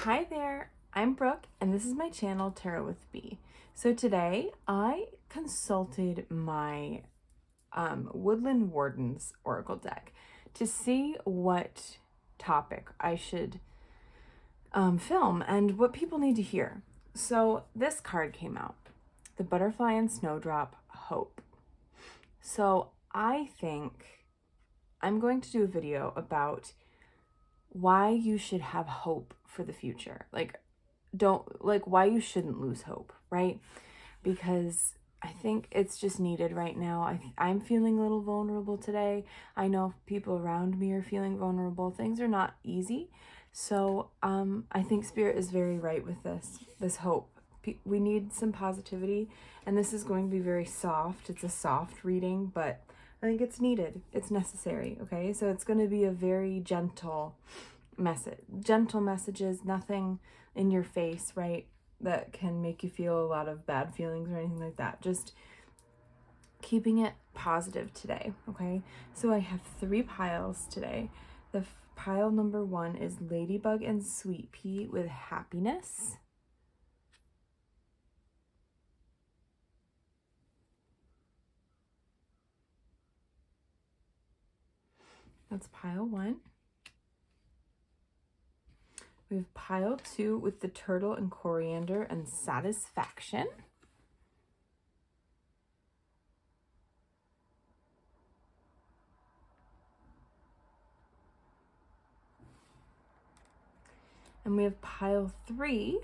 Hi there, I'm Brooke, and this is my channel, Tarot with B. So today I consulted my Woodland Wardens Oracle deck to see what topic I should film and what people need to hear. So this card came out, the Butterfly and Snowdrop Hope. So I think I'm going to do a video about why you should have hope for the future. Why you shouldn't lose hope, right? Because I think it's just needed right now. I'm feeling a little vulnerable today. I know people around me are feeling vulnerable. Things are not easy. So I think Spirit is very right with this hope. We need some positivity, and this is going to be very soft. It's a soft reading, but I think it's needed. It's necessary, okay? So it's going to be a very gentle message. Gentle messages, nothing in your face, right? That can make you feel a lot of bad feelings or anything like that. Just keeping it positive today, okay? So I have 3 piles today. The pile number 1 is Ladybug and Sweet Pea with happiness. That's pile 1. We have pile 2 with the turtle and coriander and satisfaction. And we have pile 3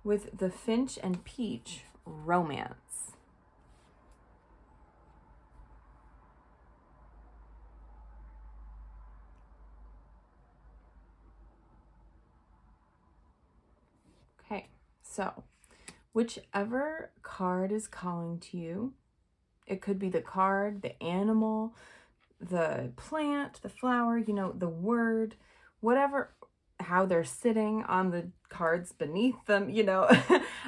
with the finch and peach romance. Okay, so whichever card is calling to you, it could be the card, the animal, the plant, the flower, you know, the word, whatever, how they're sitting on the cards beneath them, you know,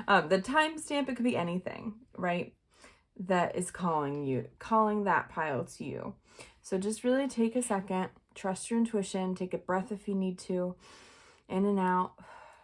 the timestamp, it could be anything, right? That is calling that pile to you. So just really take a second, trust your intuition, take a breath if you need to, in and out.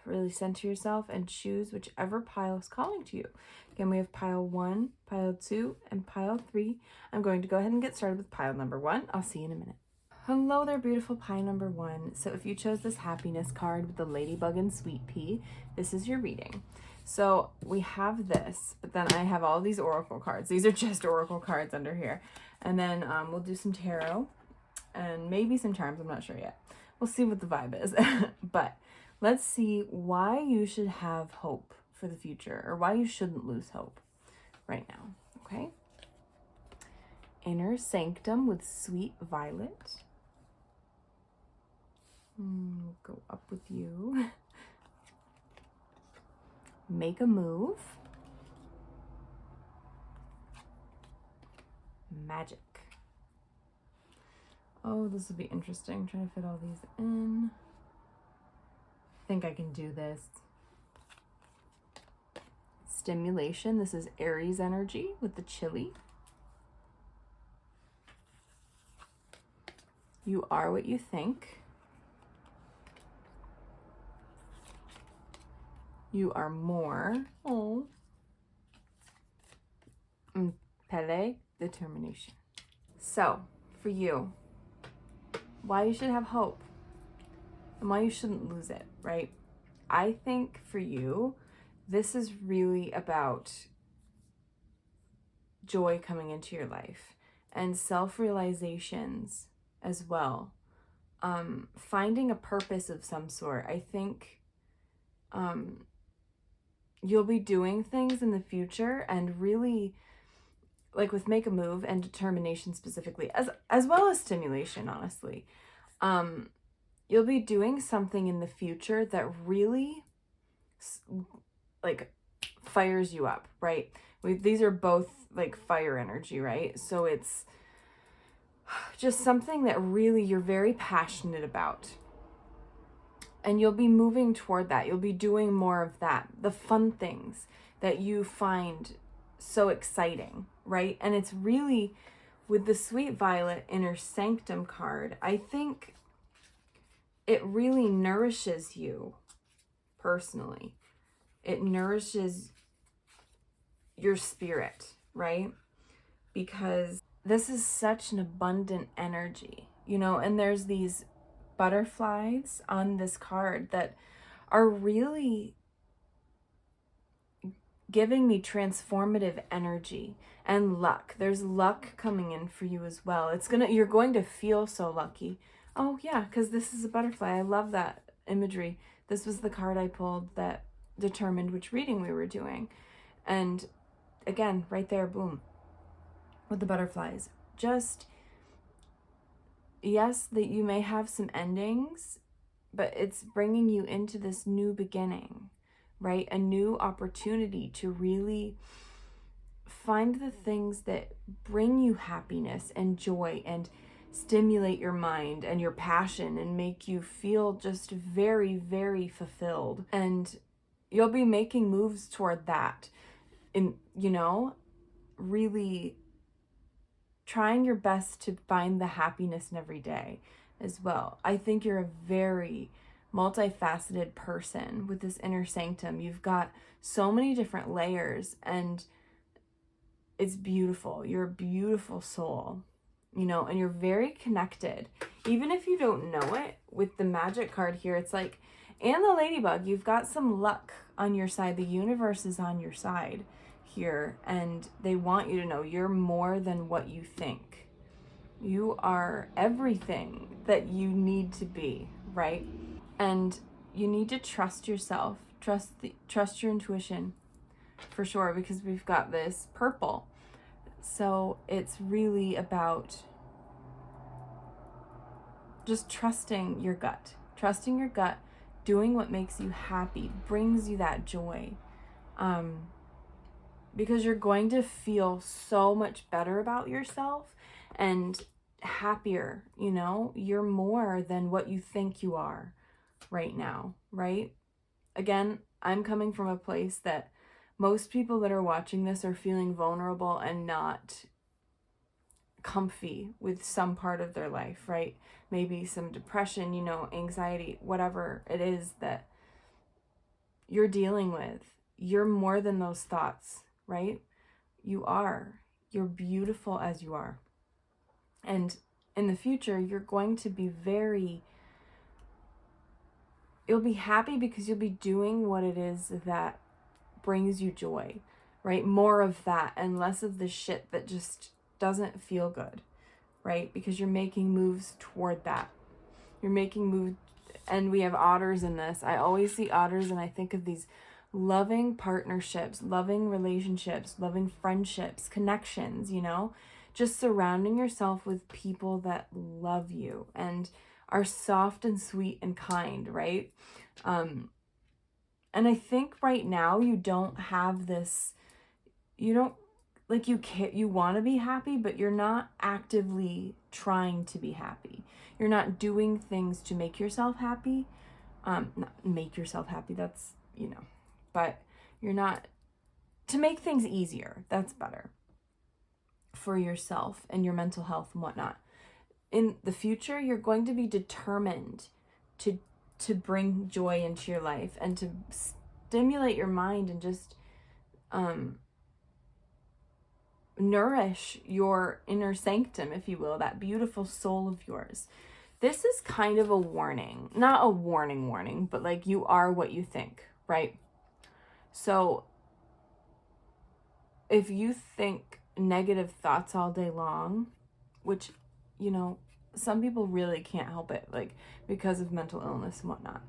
Really center yourself and choose whichever pile is calling to you. Again, we have pile 1, pile 2, and pile 3. I'm going to go ahead and get started with pile number 1. I'll see you in a minute. Hello there, beautiful pile number 1. So if you chose this happiness card with the Ladybug and Sweet Pea, this is your reading. So we have this, but then I have all these oracle cards. These are just oracle cards under here. And then we'll do some tarot and maybe some charms. I'm not sure yet. We'll see what the vibe is. But let's see why you should have hope for the future, or why you shouldn't lose hope right now, okay? Inner Sanctum with Sweet Violet. We'll go up with you. Make a Move. Magic. Oh, this will be interesting. I'm trying to fit all these in. I think I can do this. Stimulation. This is Aries energy with the chili. You Are What You Think. You Are More. Oh. Pele. Determination. So, for you, why you should have hope and why you shouldn't lose it, right? I think for you, this is really about joy coming into your life and self-realizations as well. Finding a purpose of some sort. I think you'll be doing things in the future and really, like with Make a Move and determination specifically, as well as stimulation, honestly. You'll be doing something in the future that really like fires you up, right? These are both like fire energy, right? So it's just something that really you're very passionate about. And you'll be moving toward that. You'll be doing more of that. The fun things that you find so exciting, right? And it's really, with the Sweet Violet Inner Sanctum card, I think it really nourishes you personally. It nourishes your spirit, right? Because this is such an abundant energy, you know, and there's these butterflies on this card that are really giving me transformative energy and luck. There's luck coming in for you as well. You're going to feel so lucky. Oh yeah, because this is a butterfly. I love that imagery. This was the card I pulled that determined which reading we were doing. And again, right there, boom, with the butterflies. Just, yes, that you may have some endings, but it's bringing you into this new beginning, right? A new opportunity to really find the things that bring you happiness and joy and stimulate your mind and your passion and make you feel just very, very fulfilled. And you'll be making moves toward that, in, you know, really trying your best to find the happiness in every day as well. I think you're a very multifaceted person with this inner sanctum. You've got so many different layers, and it's beautiful. You're a beautiful soul, you know, and you're very connected. Even if you don't know it, with the magic card here, it's like, and the ladybug, you've got some luck on your side. The universe is on your side here, and they want you to know you're more than what you think. You are everything that you need to be, right? And you need to trust yourself, trust your intuition, for sure, because we've got this purple. So it's really about just trusting your gut, doing what makes you happy, brings you that joy. Because you're going to feel so much better about yourself and happier, you know? You're more than what you think you are right now, right? Again, I'm coming from a place that most people that are watching this are feeling vulnerable and not comfy with some part of their life, right? Maybe some depression, you know, anxiety, whatever it is that you're dealing with. You're more than those thoughts, right? You're beautiful as you are. And in the future, you're going to be you'll be happy because you'll be doing what it is that brings you joy, right? More of that and less of the shit that just doesn't feel good, right? Because you're making moves toward that. You're making moves, and we have otters in this. I always see otters and I think of these loving partnerships, loving relationships, loving friendships, connections, you know, just surrounding yourself with people that love you and are soft and sweet and kind, right? And I think right now you don't have this, you don't, like, you want to be happy, but you're not actively trying to be happy. You're not doing things to make yourself happy. Not make yourself happy, that's, you know, but you're not, to make things easier, that's better for yourself and your mental health and whatnot. In the future, you're going to be determined to bring joy into your life and to stimulate your mind and just nourish your inner sanctum, if you will, that beautiful soul of yours. This is kind of a warning, not a warning, but like, you are what you think, right? So if you think negative thoughts all day long, which, you know, some people really can't help it, like, because of mental illness and whatnot.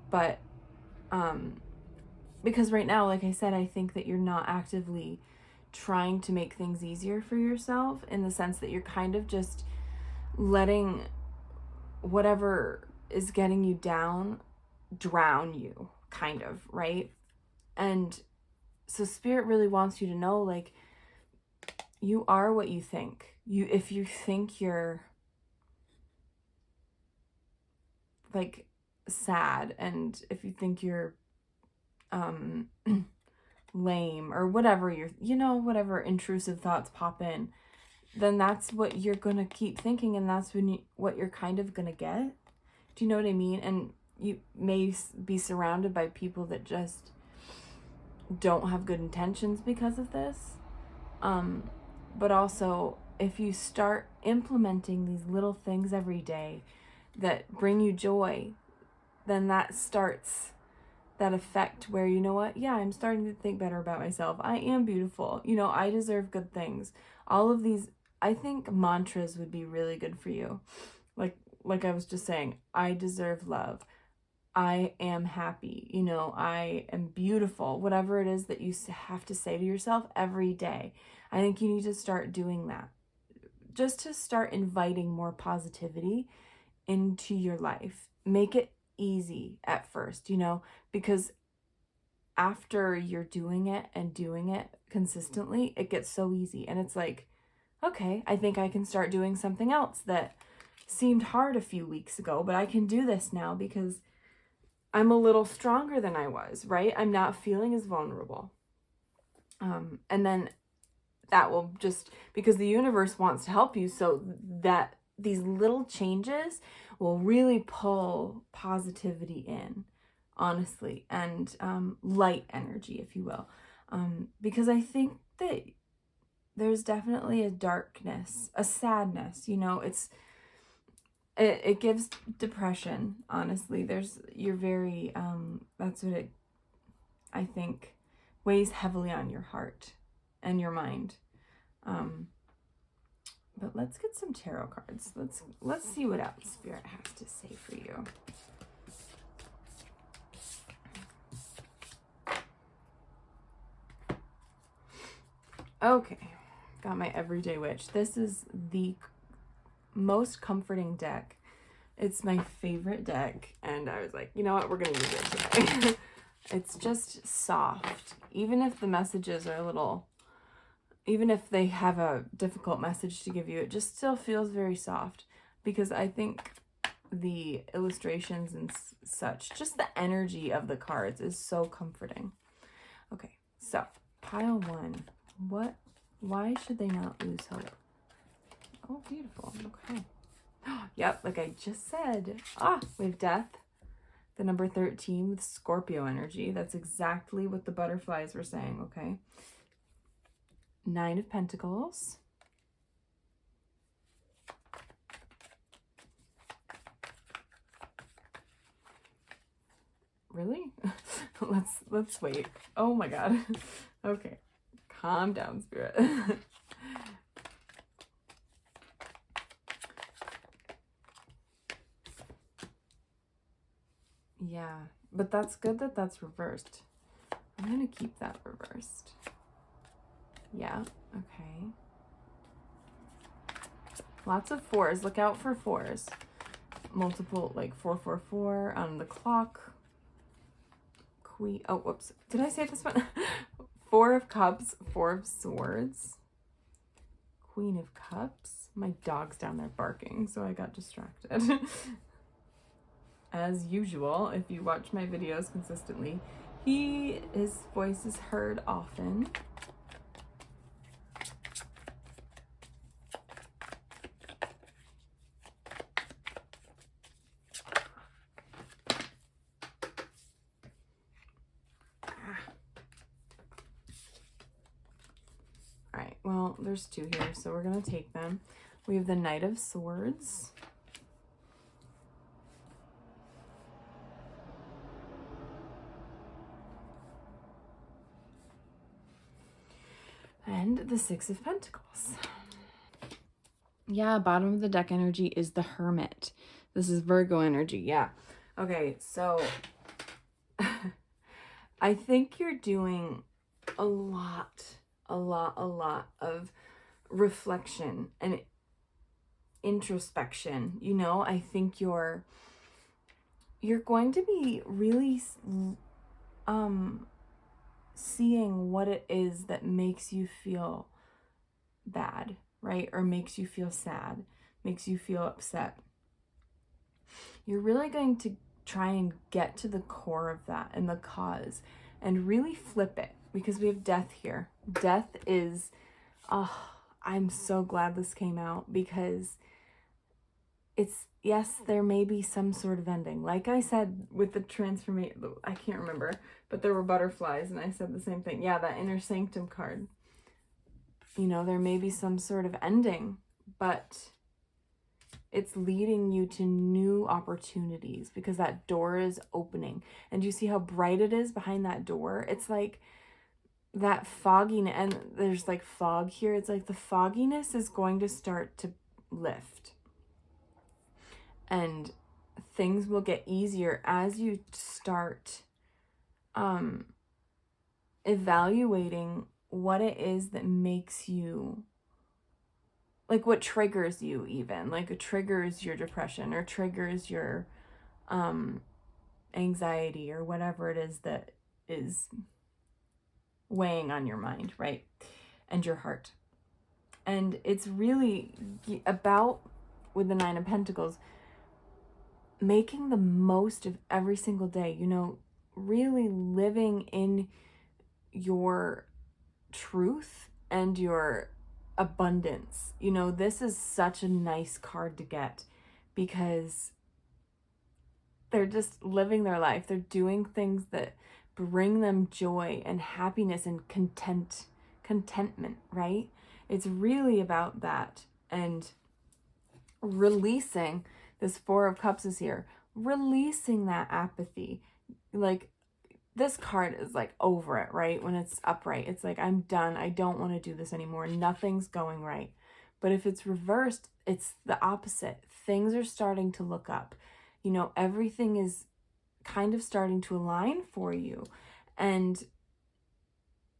But because right now, like I said, I think that you're not actively trying to make things easier for yourself, in the sense that you're kind of just letting whatever is getting you down drown you, kind of, right? And so Spirit really wants you to know, like, you are what you think. If you think you're like sad, and if you think you're lame, or whatever whatever intrusive thoughts pop in, then that's what you're gonna keep thinking, and that's what you're kind of gonna get. Do you know what I mean? And you may be surrounded by people that just don't have good intentions because of this. But also, if you start implementing these little things every day that bring you joy, then that starts that effect where, you know what, yeah, I'm starting to think better about myself. I am beautiful. You know, I deserve good things. All of these, I think mantras would be really good for you. Like I was just saying, I deserve love. I am happy. You know, I am beautiful. Whatever it is that you have to say to yourself every day. I think you need to start doing that. Just to start inviting more positivity into your life. Make it easy at first, you know, because after you're doing it and doing it consistently, it gets so easy. And it's like, okay, I think I can start doing something else that seemed hard a few weeks ago, but I can do this now because I'm a little stronger than I was, right? I'm not feeling as vulnerable. And then that will just, because the universe wants to help you, so that these little changes will really pull positivity in, honestly, and light energy, if you will. Because I think that there's definitely a darkness, a sadness, you know, it gives depression, honestly. You're very, that's what it, I think, weighs heavily on your heart and your mind. But let's get some tarot cards. Let's see what else Spirit has to say for you. Okay, got my Everyday Witch. This is the most comforting deck. It's my favorite deck, and I was like, you know what, we're gonna use it today. It's just soft. Even if the messages are a little, even if they have a difficult message to give you, it just still feels very soft, because I think the illustrations and such, just the energy of the cards is so comforting. Okay, so pile one. Why should they not lose hope? Oh, beautiful. Okay. Yep, like I just said. We have Death, the number 13 with Scorpio energy. That's exactly what the butterflies were saying, okay? 9 of Pentacles. Really? Let's wait. Oh my god. Okay. Calm down, Spirit. Yeah, but that's good that that's reversed. I'm gonna keep that reversed. Yeah, okay. Lots of 4s. Look out for 4s. Multiple, like 444 on the clock. Queen. Oh, whoops. Did I say this one? 4 of Cups, 4 of Swords. Queen of Cups. My dog's down there barking, so I got distracted. As usual, if you watch my videos consistently, his voice is heard often. All right, well, there's 2 here, so we're gonna take them. We have the Knight of Swords. And the 6 of Pentacles. Yeah, bottom of the deck energy is the Hermit. This is Virgo energy, yeah. Okay, so I think you're doing a lot of reflection and introspection. You know, I think you're going to be really seeing what it is that makes you feel bad, right? Or makes you feel sad, makes you feel upset. You're really going to try and get to the core of that and the cause and really flip it, because we have Death here. Death is, I'm so glad this came out, because it's yes, there may be some sort of ending. Like I said with the transformation, I can't remember, but there were butterflies, and I said the same thing. Yeah, that Inner Sanctum card. You know, there may be some sort of ending, but it's leading you to new opportunities because that door is opening. And you see how bright it is behind that door? It's like that fogginess, and there's like fog here. It's like the fogginess is going to start to lift. And things will get easier as you start evaluating what it is that makes you, like what triggers you, even like it triggers your depression or triggers your anxiety or whatever it is that is weighing on your mind, right? And your heart. And it's really about, with the Nine of Pentacles, making the most of every single day, you know, really living in your truth and your abundance. You know, this is such a nice card to get because they're just living their life. They're doing things that bring them joy and happiness and contentment, right? It's really about that. And releasing, this Four of Cups is here, releasing that apathy. Like, this card is like over it, right? When it's upright, it's like, I'm done. I don't want to do this anymore. Nothing's going right. But if it's reversed, it's the opposite. Things are starting to look up. You know, everything is kind of starting to align for you and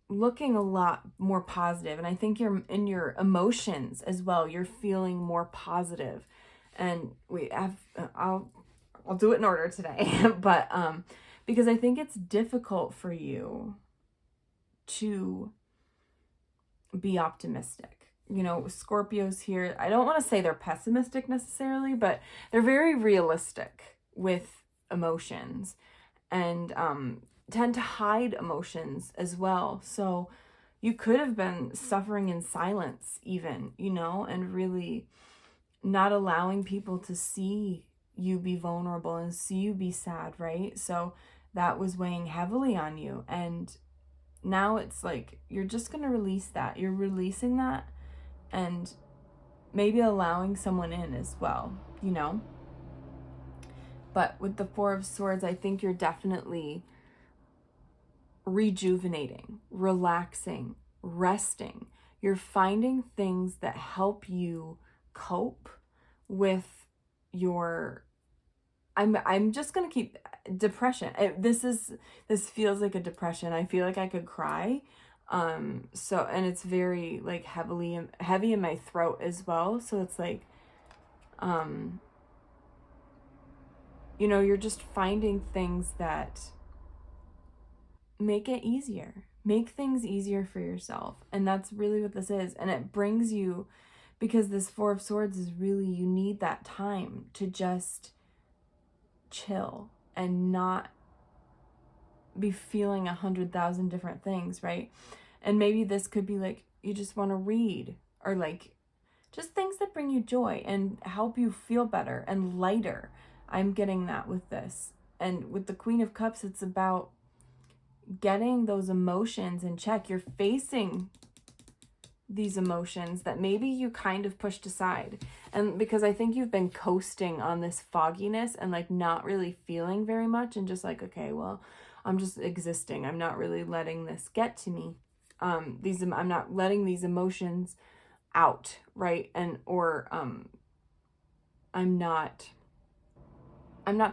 looking a lot more positive. And I think you're in your emotions as well. You're feeling more positive. And we have, I'll do it in order today, but because I think it's difficult for you to be optimistic. You know, Scorpios here, I don't want to say they're pessimistic necessarily, but they're very realistic with emotions and tend to hide emotions as well. So you could have been suffering in silence even, you know, and really not allowing people to see you be vulnerable and see you be sad, right? So that was weighing heavily on you. And now it's like, you're just going to release that. You're releasing that and maybe allowing someone in as well, you know? But with the Four of Swords, I think you're definitely rejuvenating, relaxing, resting. You're finding things that help you cope with your, I'm just going to keep depression. This feels like a depression. I feel like I could cry. So, and it's very like heavy in my throat as well. So it's like, you know, you're just finding things that make it easier, make things easier for yourself. And that's really what this is. And it brings you, because this Four of Swords is really, you need that time to just chill and not be feeling 100,000 different things, right? And maybe this could be like, you just want to read, or like just things that bring you joy and help you feel better and lighter. I'm getting that with this. And with the Queen of Cups, it's about getting those emotions in check. You're facing these emotions that maybe you kind of pushed aside. And because I think you've been coasting on this fogginess and like not really feeling very much and just like, okay, well, I'm just existing. I'm not really letting this get to me. I'm not letting these emotions out, right? And or I'm not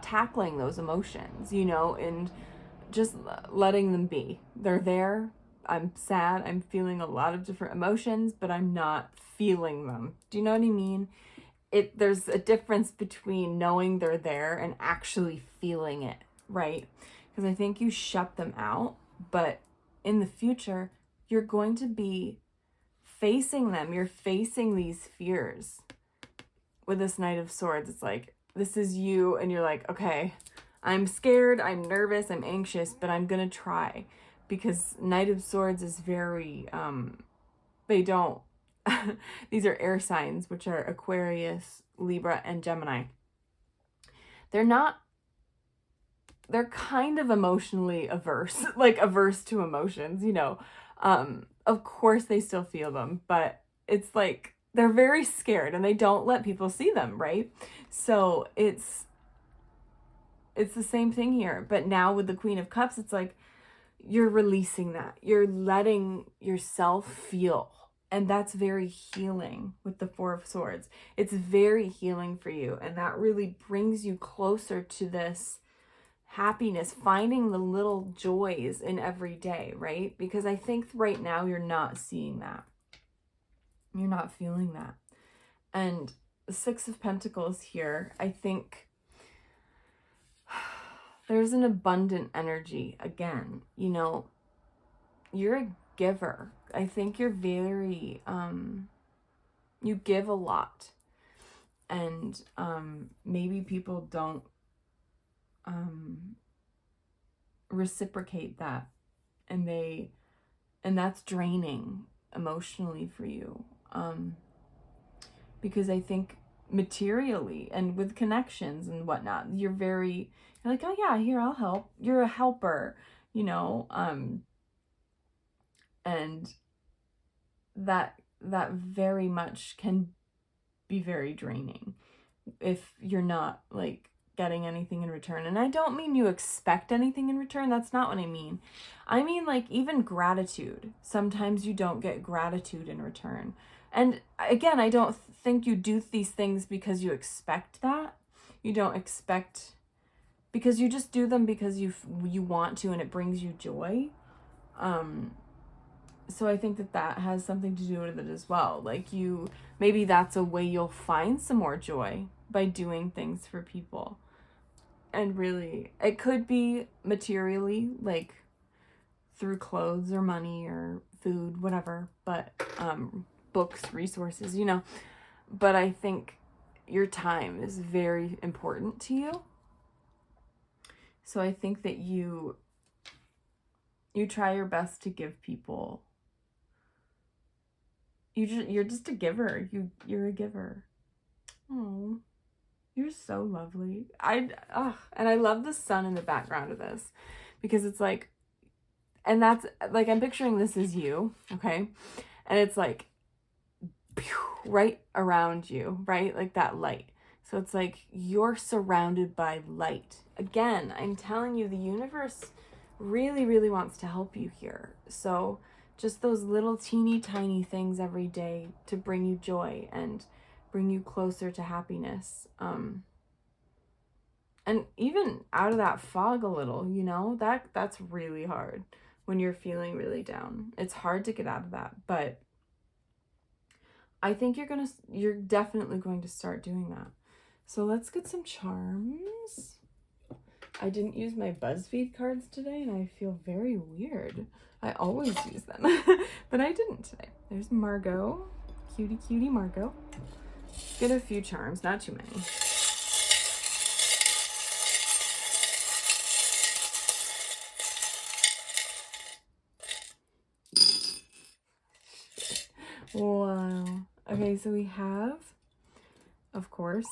tackling those emotions, you know, and just letting them be. They're there. I'm sad. I'm feeling a lot of different emotions, but I'm not feeling them. Do you know what I mean? There's a difference between knowing they're there and actually feeling it, right? Because I think you shut them out, but in the future, you're going to be facing them. You're facing these fears. With this Knight of Swords, it's like, this is you, and you're like, okay, I'm scared, I'm nervous, I'm anxious, but I'm gonna try. Because Knight of Swords is very, they don't, these are air signs, which are Aquarius, Libra, and Gemini. they're kind of emotionally averse, like averse to emotions, you know. Of course they still feel them, but it's like they're very scared and they don't let people see them, right? So it's the same thing here. But now with the Queen of Cups, it's like you're releasing that. You're letting yourself feel. And that's very healing with the Four of Swords. It's very healing for you. And that really brings you closer to this happiness, finding the little joys in every day, right? Because I think right now you're not seeing that. You're not feeling that. And the Six of Pentacles here, I think there's an abundant energy again. You know, you're a giver. I think you're very, you give a lot. And maybe people don't reciprocate that. And that's draining emotionally for you. Because I think materially and with connections and whatnot, you're like, oh yeah, here, I'll help. You're a helper, you know, and that very much can be very draining if you're not like getting anything in return. And I don't mean you expect anything in return. That's not what I mean. I mean like even gratitude. Sometimes you don't get gratitude in return. And again, I don't think you do these things because you expect that. You don't expect, because you just do them because you want to and it brings you joy. So I think that has something to do with it as well. Like maybe that's a way you'll find some more joy by doing things for people. And really, it could be materially, like through clothes or money or food, whatever, but books, resources, you know. But I think your time is very important to you. So I think that you try your best to give people. You're just a giver. You're a giver. Oh, you're so lovely. And I love the sun in the background of this because it's like, and that's like, I'm picturing this as you, okay? And it's like right around you, right? Like that light. So it's like you're surrounded by light. Again, I'm telling you, the universe really, really wants to help you here. So just those little teeny tiny things every day to bring you joy and bring you closer to happiness. And even out of that fog a little, you know, that's really hard when you're feeling really down. It's hard to get out of that, but I think you're definitely going to start doing that. So let's get some charms. I didn't use my BuzzFeed cards today and I feel very weird. I always use them, but I didn't today. There's Margot, cutie Margot. Get a few charms, not too many. Wow. Okay, so we have, of course,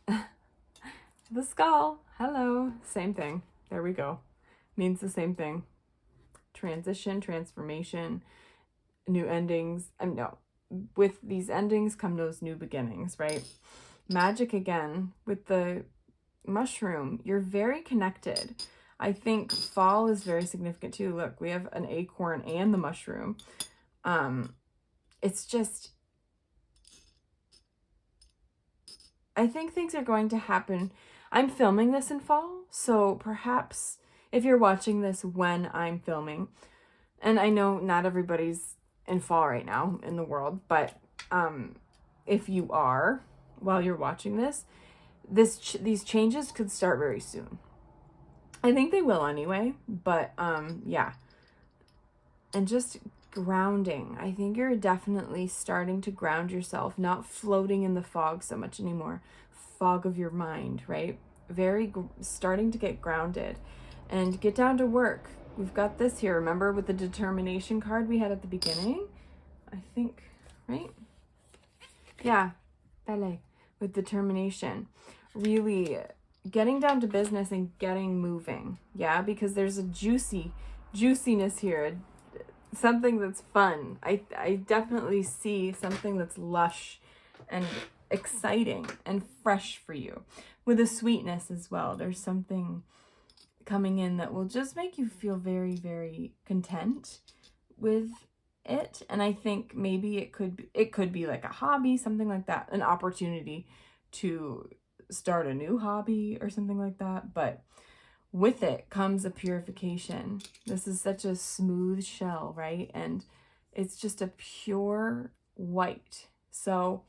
the skull. Hello. Same thing. There we go. Means the same thing. Transition, transformation, new endings. No, with these endings come those new beginnings, right? Magic again with the mushroom. You're very connected. I think fall is very significant too. Look, we have an acorn and the mushroom. It's just, I think things are going to happen. I'm filming this in fall, so perhaps if you're watching this when I'm filming, and I know not everybody's in fall right now in the world, but if you are, while you're watching this, these changes could start very soon. I think they will anyway, but yeah. And just grounding. I think you're definitely starting to ground yourself, not floating in the fog so much anymore. Fog of your mind, right? Starting to get grounded and get down to work. We've got this here. Remember with the determination card we had at the beginning? I think, right? Yeah, ballet with determination. Really, getting down to business and getting moving. Yeah, because there's a juiciness here, something that's fun. I definitely see something that's lush and exciting and fresh for you, with a sweetness as well. There's something coming in that will just make you feel very, very content with it. And I think maybe it could be like a hobby, something like that, an opportunity to start a new hobby or something like that. But with it comes a purification. This is such a smooth shell, right? And it's just a pure white. So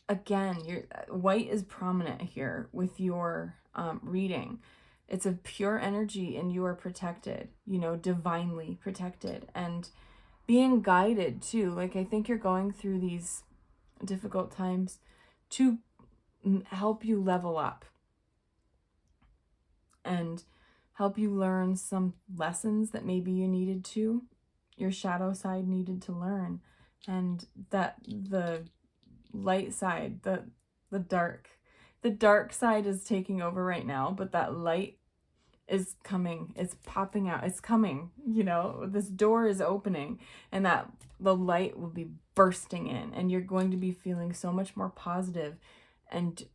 again, your white is prominent here with your reading. It's a pure energy, and you are protected, you know, divinely protected, and being guided too. Like, I think you're going through these difficult times to help you level up and help you learn some lessons that maybe you needed to, your shadow side needed to learn, and that the light side, the dark side is taking over right now, but that light is coming, it's popping out, it's coming, you know, this door is opening, and that the light will be bursting in, and you're going to be feeling so much more positive and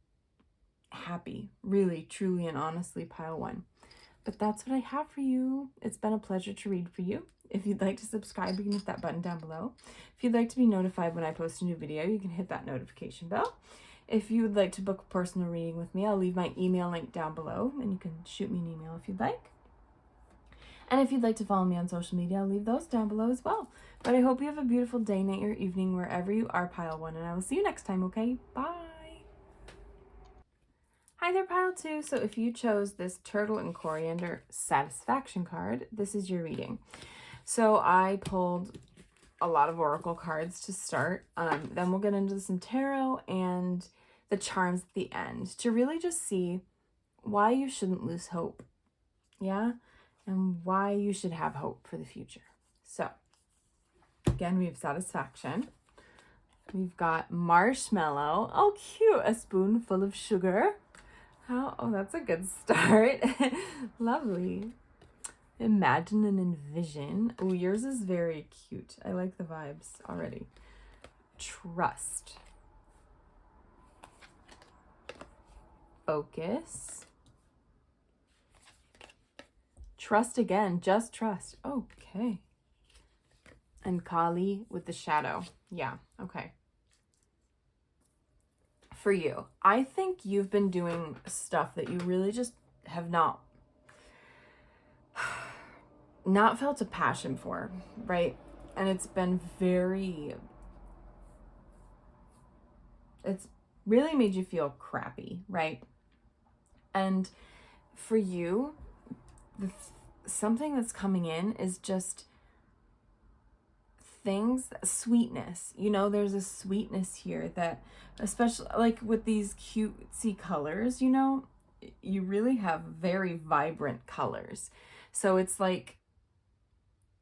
happy, really, truly, and honestly, pile one. But that's what I have for you. It's been a pleasure to read for you. If you'd like to subscribe, you can hit that button down below. If you'd like to be notified when I post a new video, you can hit that notification bell. If you would like to book a personal reading with me, I'll leave my email link down below, and you can shoot me an email if you'd like. And if you'd like to follow me on social media, I'll leave those down below as well. But I hope you have a beautiful day, night, or evening, wherever you are, pile one, and I will see you next time, okay? Bye! Hi there, pile two. So if you chose this Turtle and Coriander Satisfaction card, this is your reading. So I pulled a lot of oracle cards to start. Then we'll get into some tarot and the charms at the end to really just see why you shouldn't lose hope. Yeah? And why you should have hope for the future. So again, we have Satisfaction. We've got Marshmallow. Oh, cute. A spoonful of sugar. Oh, that's a good start. Lovely. Imagine and envision. Oh, yours is very cute. I like the vibes already. Trust. Focus. Trust again. Just trust. Okay. And Kali with the shadow. Yeah. Okay. For you, I think you've been doing stuff that you really just have not felt a passion for, right? And it's been it's really made you feel crappy, right? And for you, something that's coming in is just sweetness. You know, there's a sweetness here that, especially like with these cutesy colors, you know, you really have very vibrant colors. So it's like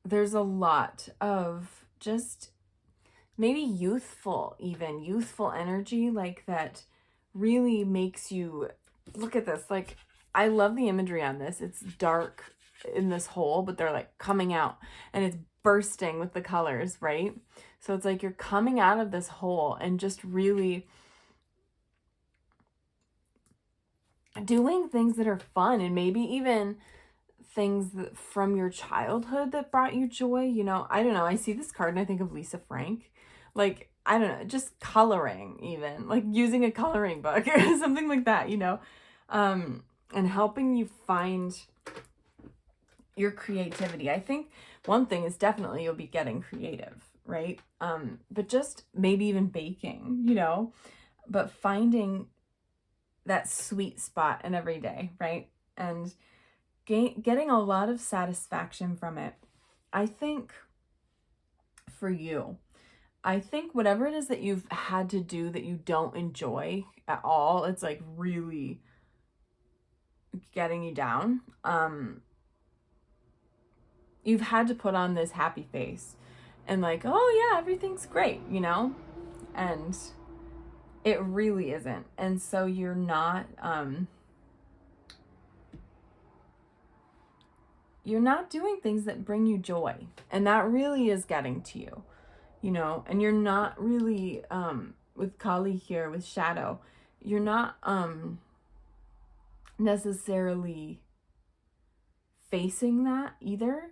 there's a lot of just maybe youthful energy, like that really makes you look at this. Like, I love the imagery on this. It's dark in this hole, but they're like coming out, and it's bursting with the colors, right? So it's like you're coming out of this hole and just really doing things that are fun, and maybe even things from your childhood that brought you joy. You know, I don't know. I see this card and I think of Lisa Frank. Like, I don't know, just coloring, even like using a coloring book or something like that, you know, and helping you find your creativity. I think one thing is definitely you'll be getting creative, right? But just maybe even baking, you know, but finding that sweet spot in every day, right? And getting a lot of satisfaction from it. I think for you, I think whatever it is that you've had to do that you don't enjoy at all, it's like really getting you down. You've had to put on this happy face and like, oh yeah, everything's great, you know? And It really isn't. And so you're not doing things that bring you joy. And that really is getting to you, you know, and you're not really, with Kali here, with shadow, you're not necessarily facing that either.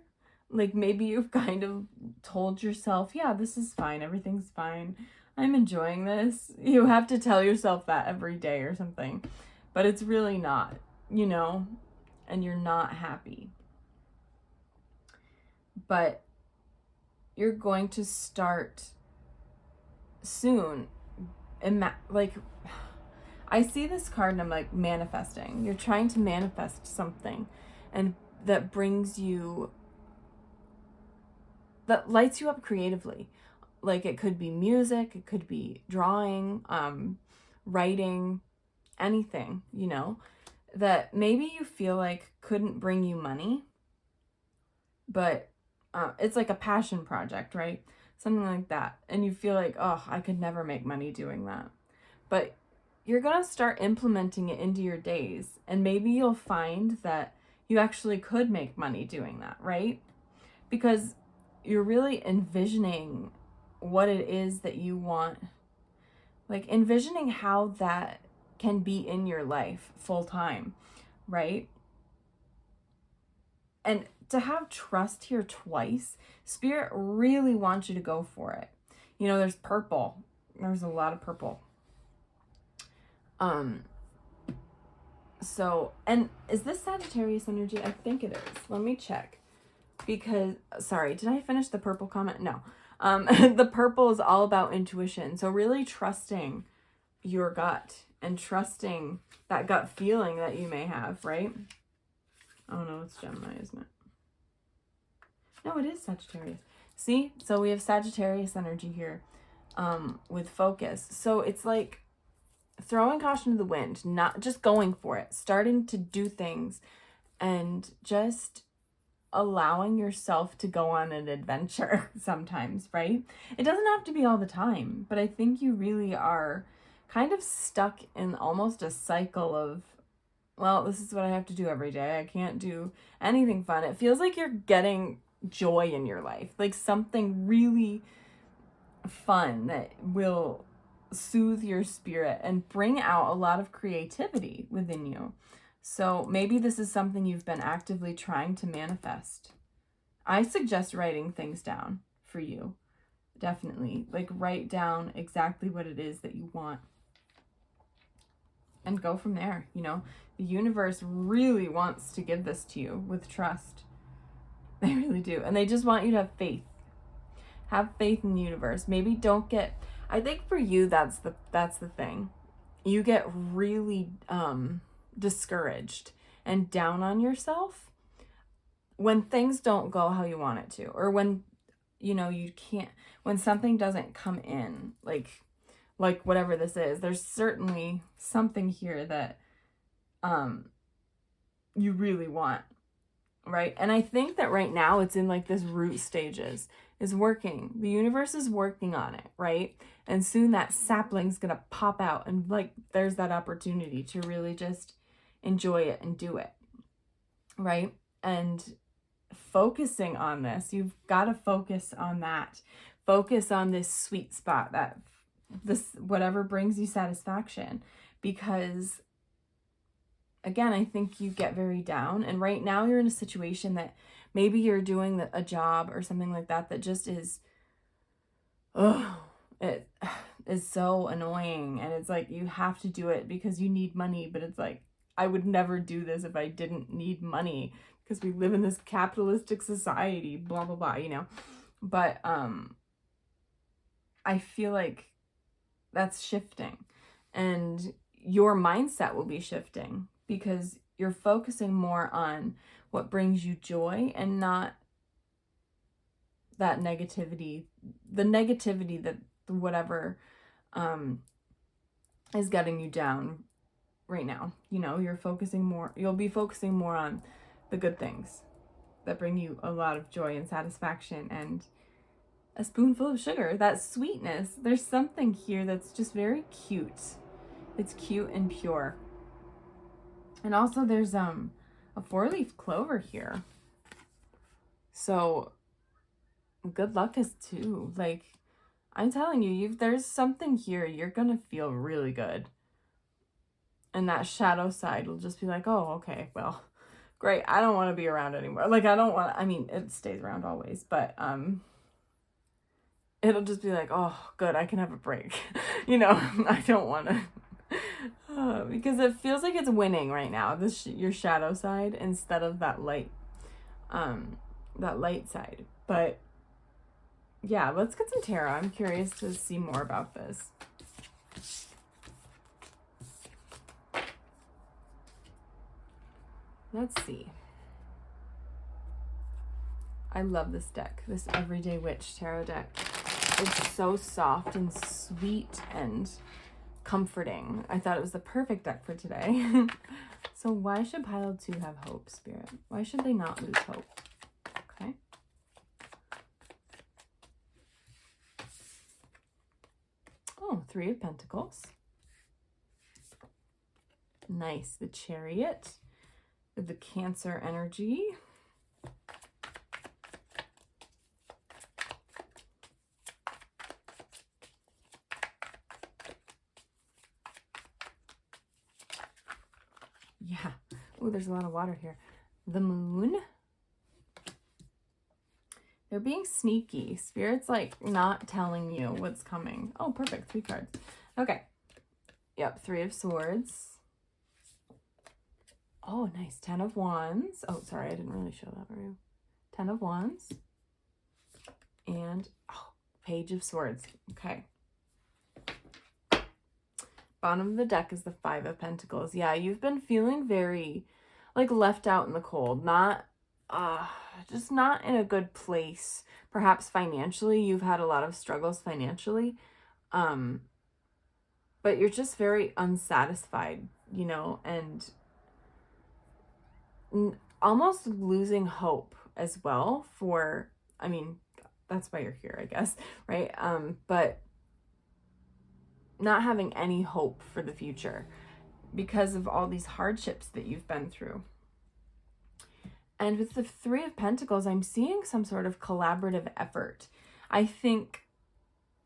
Like maybe you've kind of told yourself, yeah, this is fine, everything's fine, I'm enjoying this. You have to tell yourself that every day or something, but it's really not, you know, and you're not happy. But you're going to start soon. Like, I see this card and I'm like, manifesting. You're trying to manifest something, and that brings you, that lights you up creatively. Like it could be music, it could be drawing, writing, anything, you know, that maybe you feel like couldn't bring you money, but it's like a passion project, right? Something like that. And you feel like, oh, I could never make money doing that. But you're going to start implementing it into your days. And maybe you'll find that you actually could make money doing that, right? Because you're really envisioning what it is that you want. Like envisioning how that can be in your life full time, right? And to have trust here twice, Spirit really wants you to go for it. You know, there's purple. There's a lot of purple. So, and is this Sagittarius energy? I think it is. Let me check. Because, sorry, did I finish the purple comment? No. The purple is all about intuition. So really trusting your gut and trusting that gut feeling that you may have, right? Oh no, it's Gemini, isn't it? No, it is Sagittarius. See? So we have Sagittarius energy here, with focus. So it's like throwing caution to the wind, not just going for it, starting to do things and just allowing yourself to go on an adventure sometimes, right? It doesn't have to be all the time, but I think you really are kind of stuck in almost a cycle of, well, this is what I have to do every day. I can't do anything fun. It feels like you're getting joy in your life, like something really fun that will soothe your spirit and bring out a lot of creativity within you. So maybe this is something you've been actively trying to manifest. I suggest writing things down for you. Definitely. Like write down exactly what it is that you want. And go from there, you know. The universe really wants to give this to you with trust. They really do. And they just want you to have faith. Have faith in the universe. Maybe don't get, I think for you that's the thing. You get really discouraged and down on yourself when things don't go how you want it to, or when, you know, you can't, when something doesn't come in, like whatever this is. There's certainly something here that you really want, right? And I think that right now it's in like this root stages, is working. The universe is working on it, right? And soon that sapling's gonna pop out, and like there's that opportunity to really just enjoy it and do it, right? And focusing on this, you've got to focus on that. Focus on this sweet spot, that this whatever brings you satisfaction, because again, I think you get very down, and right now you're in a situation that maybe you're doing a job or something like that that just is, it is so annoying, and it's like you have to do it because you need money, but it's like, I would never do this if I didn't need money, because we live in this capitalistic society, blah, blah, blah, you know. But I feel like that's shifting, and your mindset will be shifting because you're focusing more on what brings you joy and not that negativity, the negativity that whatever is getting you down right now. You know, you'll be focusing more on the good things that bring you a lot of joy and satisfaction, and a spoonful of sugar, that sweetness. There's something here that's just very cute. It's cute and pure. And also there's a 4-leaf clover here. So good luck is too. Like, I'm telling you, there's something here. You're gonna feel really good. And that shadow side will just be like, oh, okay, well, great. I don't want to be around anymore. Like, I don't want, I mean, it stays around always, but it'll just be like, oh, good, I can have a break. You know, I don't want to. Because it feels like it's winning right now, your shadow side, instead of that light side. But yeah, let's get some tarot. I'm curious to see more about this. Let's see. I love this deck, this Everyday Witch tarot deck. It's so soft and sweet and comforting. I thought it was the perfect deck for today. So why should pile 2 have hope, Spirit? Why should they not lose hope? Okay. Oh, 3 of Pentacles. Nice. The Chariot with the Cancer energy. Yeah. Oh, there's a lot of water here. The Moon. They're being sneaky. Spirit's like not telling you what's coming. Oh, perfect. 3 cards. Okay. Yep. 3 of Swords. Oh, nice. 10 of Wands. Oh, sorry. I didn't really show that for you. 10 of Wands. And Page of Swords. Okay. Bottom of the deck is the 5 of Pentacles. Yeah, you've been feeling very like left out in the cold. Just not in a good place. Perhaps financially. You've had a lot of struggles financially. But you're just very unsatisfied, you know, and almost losing hope as well for, I mean, that's why you're here, I guess, right? But not having any hope for the future because of all these hardships that you've been through. And with the 3 of Pentacles, I'm seeing some sort of collaborative effort. I think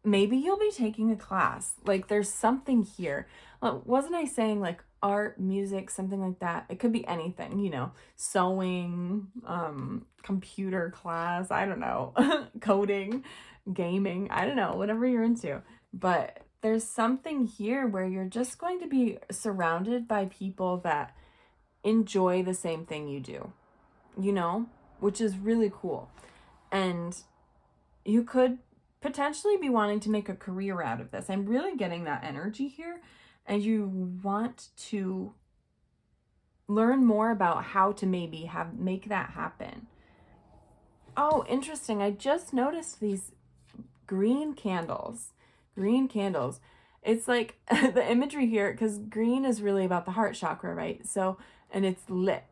maybe you'll be taking a class. Like, there's something here. Wasn't I saying like art, music, something like that? It could be anything, you know, sewing, computer class, I don't know, coding, gaming, I don't know, whatever you're into. But there's something here where you're just going to be surrounded by people that enjoy the same thing you do, you know, which is really cool. And you could potentially be wanting to make a career out of this. I'm really getting that energy here. And you want to learn more about how to maybe make that happen. Oh, interesting. I just noticed these green candles. Green candles. It's like the imagery here, because green is really about the heart chakra, right? So, and it's lit.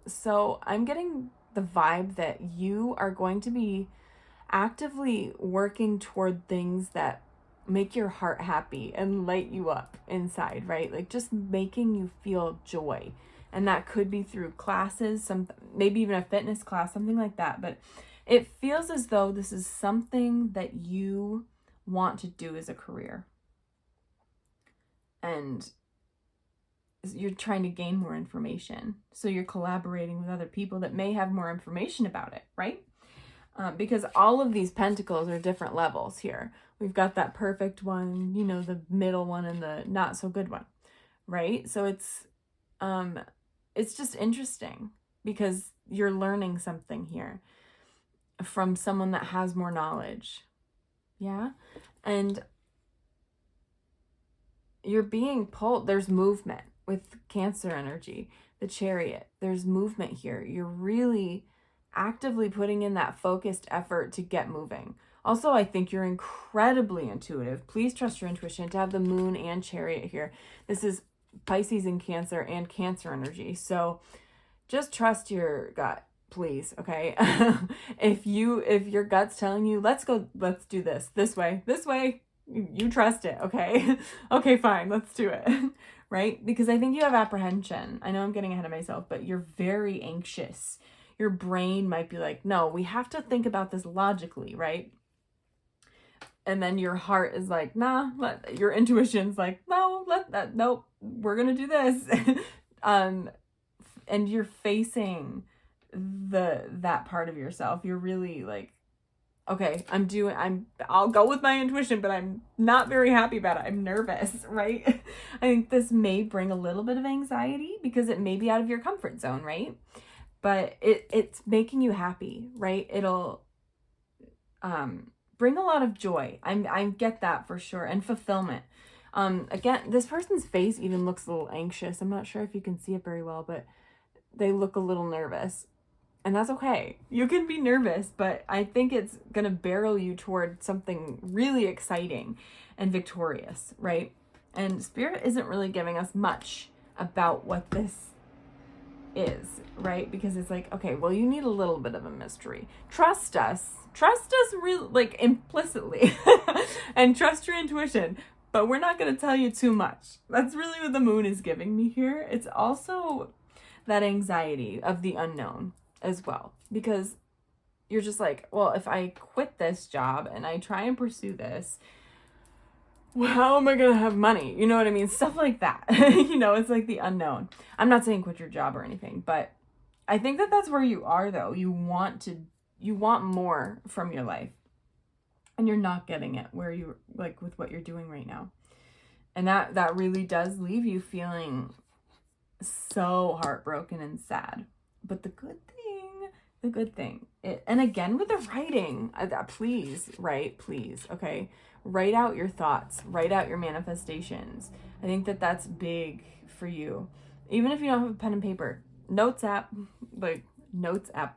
So I'm getting the vibe that you are going to be actively working toward things that make your heart happy and light you up inside, right? Like just making you feel joy. And that could be through classes, maybe even a fitness class, something like that. But it feels as though this is something that you want to do as a career. And you're trying to gain more information. So you're collaborating with other people that may have more information about it, right? Because all of these pentacles are different levels here. We've got that perfect one, you know, the middle one and the not so good one, right? So it's just interesting because you're learning something here from someone that has more knowledge. Yeah. And you're being pulled. There's movement with Cancer energy, the Chariot. There's movement here. You're really actively putting in that focused effort to get moving. Also, I think you're incredibly intuitive. Please trust your intuition. To have the Moon and Chariot here, this is Pisces and Cancer energy. So just trust your gut. please, okay? If your gut's telling you, let's do this way, you trust it, okay? Okay, fine, let's do it. Right? Because I think you have apprehension. I know I'm getting ahead of myself, but you're very anxious. Your brain might be like, no, we have to think about this logically, right? And then your heart is like, nah, your intuition's like, no, nope, we're gonna do this. And you're facing that part of yourself. You're really like, okay, I'll go with my intuition, but I'm not very happy about it. I'm nervous, right? I think this may bring a little bit of anxiety because it may be out of your comfort zone, right? But it's making you happy, right? It'll bring a lot of joy. I get that for sure. And fulfillment. Again, this person's face even looks a little anxious. I'm not sure if you can see it very well, but they look a little nervous. And that's okay. You can be nervous, but I think it's going to barrel you toward something really exciting and victorious, right? And Spirit isn't really giving us much about what this is, right? Because it's like, okay, well, you need a little bit of a mystery. Trust us really, like, implicitly and trust your intuition, but we're not going to tell you too much. That's really what the moon is giving me here. It's also that anxiety of the unknown as well, because you're just like, well, if I quit this job and I try and pursue this, well, how am I gonna have money? You know what I mean? Stuff like that. It's like the unknown. I'm not saying quit your job or anything, but I think that that's where you are, though. You want more from your life, and you're not getting it where you like with what you're doing right now, and that really does leave you feeling so heartbroken and sad. But the good thing, and again with the writing, please, okay? Write out your thoughts, write out your manifestations. I think that that's big for you. Even if you don't have a pen and paper, notes app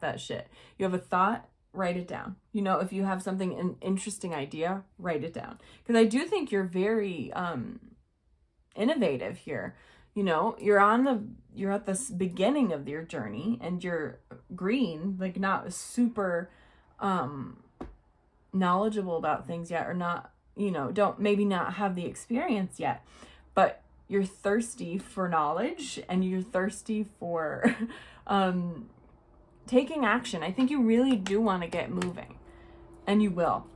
that shit. You have a thought, write it down. If you have an interesting idea, write it down. Because I do think you're very innovative here. You're at this beginning of your journey, and you're green, like not super knowledgeable about things yet, or not, don't maybe not have the experience yet, but you're thirsty for knowledge and you're thirsty for taking action. I think you really do want to get moving, and you will,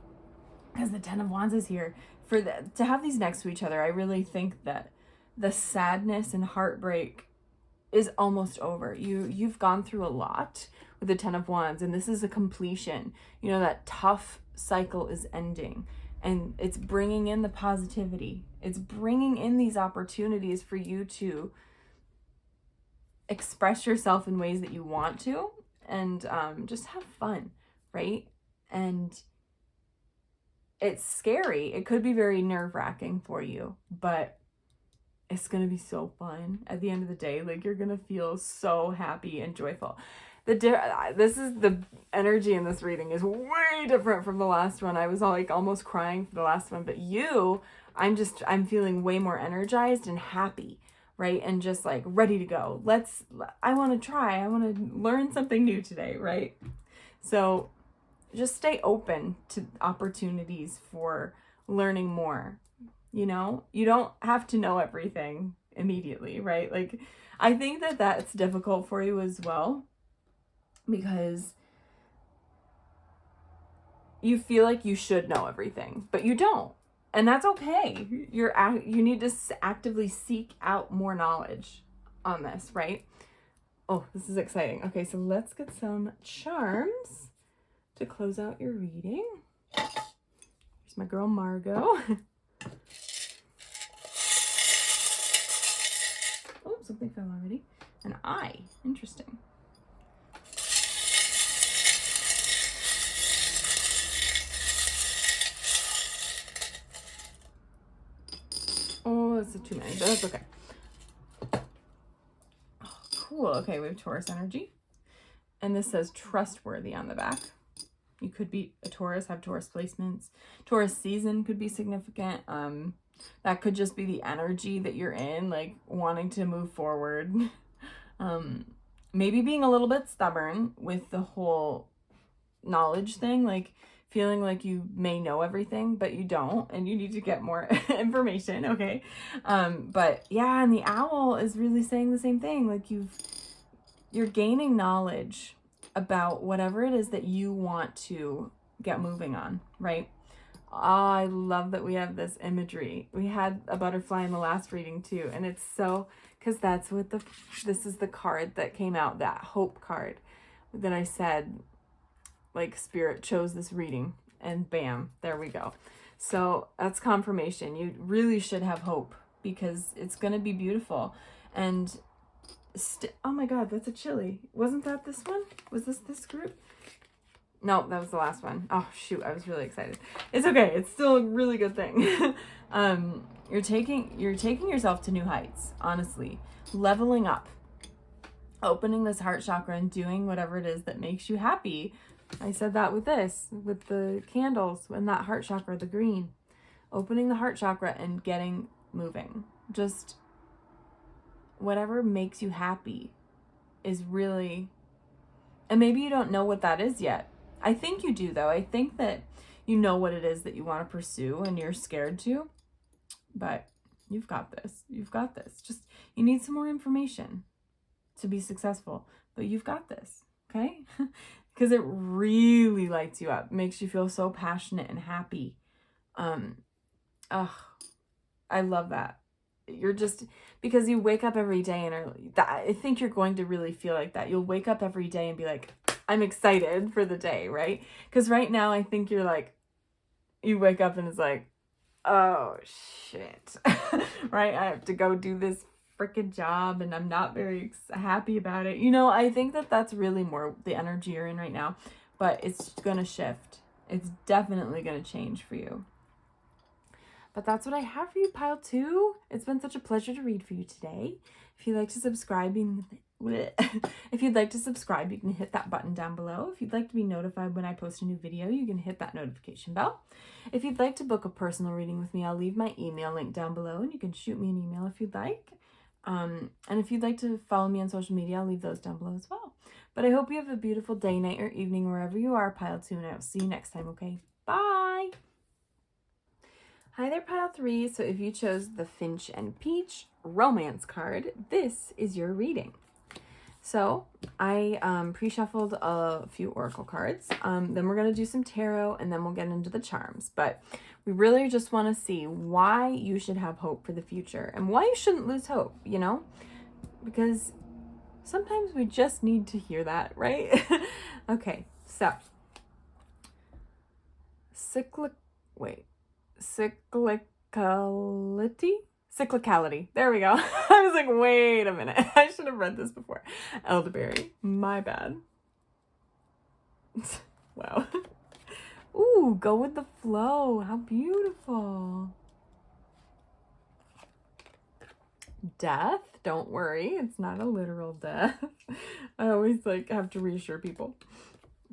because the Ten of Wands is here to have these next to each other. I really think that the sadness and heartbreak is almost over. You've gone through a lot with the Ten of Wands, and this is a completion. That tough cycle is ending, and it's bringing in the positivity. It's bringing in these opportunities for you to express yourself in ways that you want to, and just have fun, right? And it's scary. It could be very nerve-wracking for you, but it's going to be so fun at the end of the day. Like, you're going to feel so happy and joyful. This is the energy in this reading is way different from the last one. I was almost crying for the last one, but I'm feeling way more energized and happy, right? And just like ready to go. I want to learn something new today, right? So just stay open to opportunities for learning more. You don't have to know everything immediately, right? Like, I think that that's difficult for you as well, because you feel like you should know everything, but you don't. And that's okay. You need to actively seek out more knowledge on this, right? Oh, this is exciting. Okay, so let's get some charms to close out your reading. Here's my girl Margot. Oh, something fell already. An eye. Interesting. Oh, that's too many, but that's okay. Oh, cool. Okay, we have Taurus energy. And this says trustworthy on the back. You could be a Taurus, have Taurus placements. Taurus season could be significant. That could just be the energy that you're in, like wanting to move forward. maybe being a little bit stubborn with the whole knowledge thing, like feeling like you may know everything, but you don't, and you need to get more information, okay? But yeah, and the owl is really saying the same thing. Like you're gaining knowledge about whatever it is that you want to get moving on, right? I love that we have this imagery. We had a butterfly in the last reading too, and it's so, because that's what this is the card that came out, that hope card that I said, like, Spirit chose this reading, and bam, there we go. So that's confirmation. You really should have hope, because it's going to be beautiful. And oh my God, that's a chili. Wasn't that this one? Was this group? No, that was the last one. Oh shoot, I was really excited. It's okay. It's still a really good thing. You're taking yourself to new heights, honestly. Leveling up. Opening this heart chakra and doing whatever it is that makes you happy. I said that with the candles and that heart chakra, the green. Opening the heart chakra and getting moving. Just whatever makes you happy is really, and maybe you don't know what that is yet. I think you do, though. I think that you know what it is that you want to pursue and you're scared to, but you've got this. You've got this. Just, you need some more information to be successful, but you've got this, okay? Because it really lights you up, makes you feel so passionate and happy. I love that. You're just, because you wake up every day and I think you're going to really feel like that. You'll wake up every day and be like, I'm excited for the day, right? Because right now I think you're like, you wake up and it's like, oh shit, right? I have to go do this freaking job and I'm not very happy about it. You know, I think that that's really more the energy you're in right now, but it's going to shift. It's definitely going to change for you. But that's what I have for you, Pile 2. It's been such a pleasure to read for you today. If you'd like to subscribe, you can hit that button down below. If you'd like to be notified when I post a new video, you can hit that notification bell. If you'd like to book a personal reading with me, I'll leave my email link down below, and you can shoot me an email if you'd like. And if you'd like to follow me on social media, I'll leave those down below as well. But I hope you have a beautiful day, night, or evening wherever you are, Pile 2, and I'll see you next time, okay? Bye! Hi there, Pile 3. So if you chose the Finch and Peach romance card, this is your reading. So I pre-shuffled a few oracle cards. Then we're going to do some tarot, and then we'll get into the charms. But we really just want to see why you should have hope for the future and why you shouldn't lose hope, you know? Because sometimes we just need to hear that, right? Okay, so cyclicality. There we go. I was like, wait a minute. I should have read this before. Elderberry. My bad. Wow. Ooh, go with the flow. How beautiful. Death. Don't worry. It's not a literal death. I always have to reassure people.